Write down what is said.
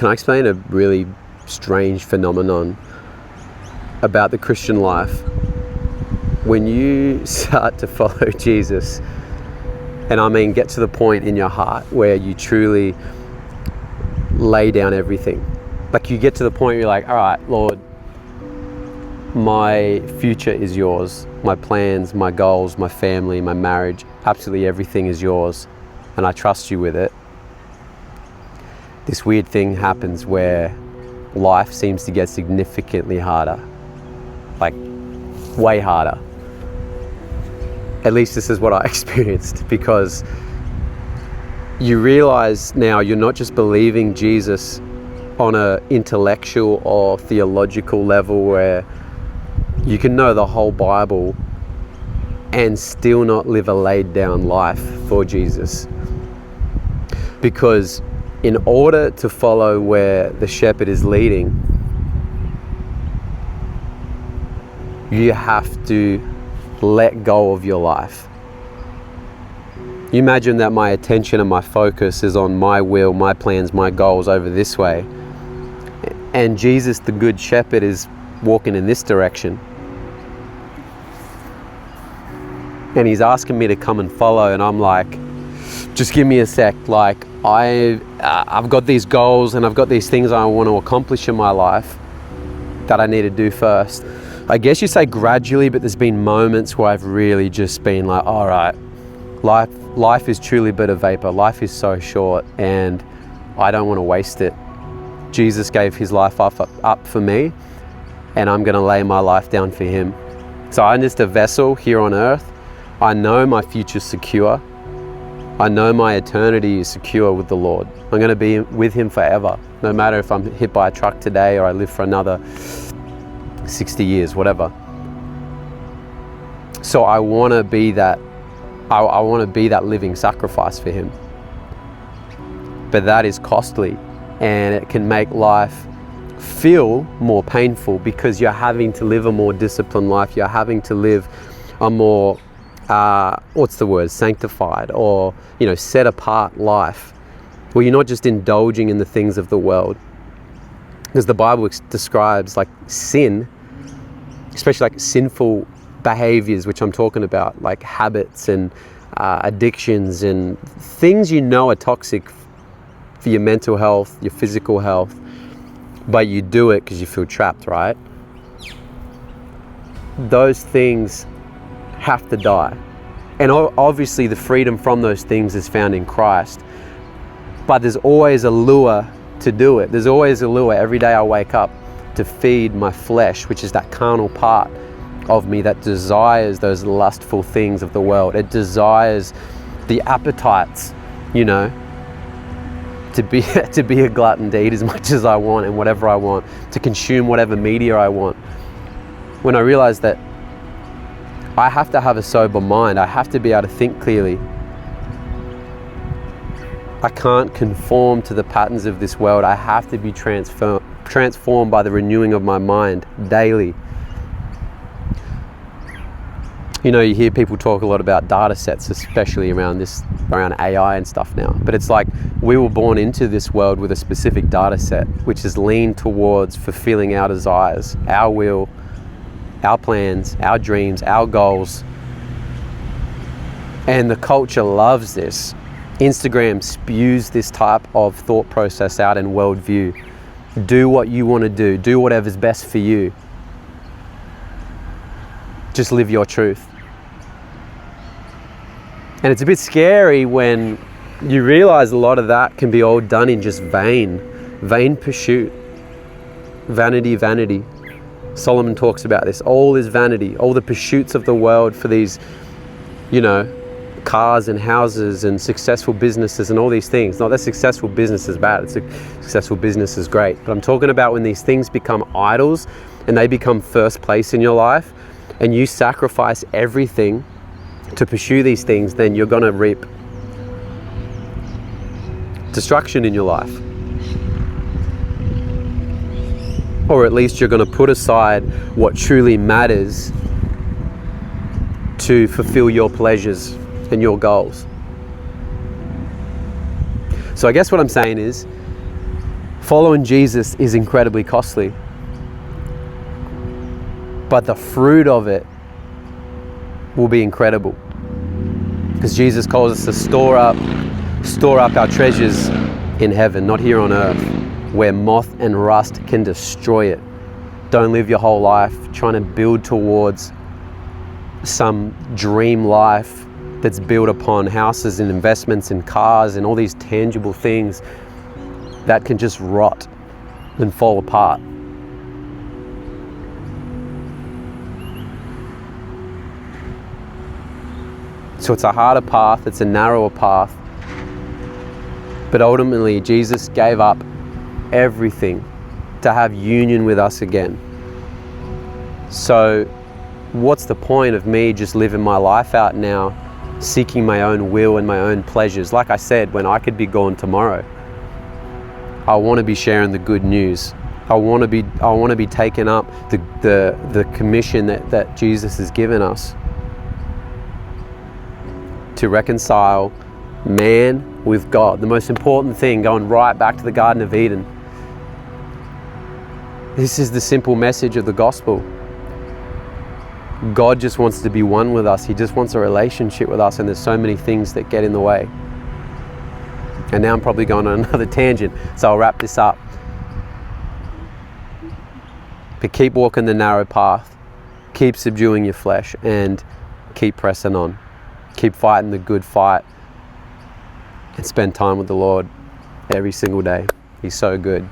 can I explain a really strange phenomenon about the Christian life? When you start to follow Jesus, and I mean get to the point in your heart where you truly lay down everything. Like you get to the point where you're like, all right, Lord, my future is yours. My plans, my goals, my family, my marriage, absolutely everything is yours. And I trust you with it. This weird thing happens where life seems to get significantly harder. Like way harder. At least this is what I experienced, because you realize now you're not just believing Jesus on an intellectual or theological level where you can know the whole Bible and still not live a laid down life for Jesus. Because in order to follow where the shepherd is leading, you have to let go of your life. You imagine that my attention and my focus is on my will, my plans, my goals over this way. And Jesus, the good shepherd, is walking in this direction. And he's asking me to come and follow, and I'm like, just give me a sec. Like I've got these goals and I've got these things I want to accomplish in my life that I need to do first. I guess you say gradually, but there's been moments where I've really just been like, all right, life is truly but a vapor. Life is so short and I don't want to waste it. Jesus gave his life up for me, and I'm going to lay my life down for him. So I'm just a vessel here on earth. I know my future's secure. I know my eternity is secure with the Lord. I'm going to be with him forever. No matter if I'm hit by a truck today or I live for another 60 years, whatever. So I want to be that. I want to be that living sacrifice for him. But that is costly, and it can make life feel more painful because you're having to live a more disciplined life. You're having to live a more sanctified or, set apart life, where you're not just indulging in the things of the world. Because the Bible describes like sin, especially like sinful behaviors, which I'm talking about, like habits and addictions and things are toxic for your mental health, your physical health, but you do it because you feel trapped, right? Those things have to die. And obviously the freedom from those things is found in Christ. But there's always a lure to do it. There's always a lure every day I wake up to feed my flesh, which is that carnal part of me that desires those lustful things of the world. It desires the appetites, to be a glutton, to eat as much as I want and whatever I want, to consume whatever media I want. When I realize that I have to have a sober mind, I have to be able to think clearly. I can't conform to the patterns of this world. I have to be transformed by the renewing of my mind daily. You hear people talk a lot about data sets, especially around AI and stuff now. But it's like we were born into this world with a specific data set, which is leaned towards fulfilling our desires, our will, our plans, our dreams, our goals. And the culture loves this. Instagram spews this type of thought process out and worldview. Do what you want to do. Do whatever's best for you. Just live your truth. And it's a bit scary when you realize a lot of that can be all done in just vain pursuit. Vanity. Solomon talks about this. All is vanity. All the pursuits of the world for these, cars and houses and successful businesses and all these things. Not that successful business is bad. Successful business is great. But I'm talking about when these things become idols and they become first place in your life and you sacrifice everything to pursue these things, then you're going to reap destruction in your life. Or at least you're going to put aside what truly matters to fulfill your pleasures and your goals. So I guess what I'm saying is, Following Jesus is incredibly costly, but the fruit of it will be incredible, because Jesus calls us to store up our treasures in heaven, not here on earth, where moth and rust can destroy it. Don't live your whole life trying to build towards some dream life that's built upon houses and investments and cars and all these tangible things that can just rot and fall apart. So it's a harder path, it's a narrower path, but ultimately Jesus gave up everything to have union with us again. So what's the point of me just living my life out now, seeking my own will and my own pleasures? Like I said, when I could be gone tomorrow, I want to be sharing the good news. I want to be taking up the commission that Jesus has given us to reconcile man with God. The most important thing, going right back to the Garden of Eden. This is the simple message of the gospel. God just wants to be one with us. He just wants a relationship with us, and there's so many things that get in the way. And now I'm probably going on another tangent, so I'll wrap this up. But keep walking the narrow path, keep subduing your flesh, and keep pressing on. Keep fighting the good fight, and spend time with the Lord every single day. He's so good.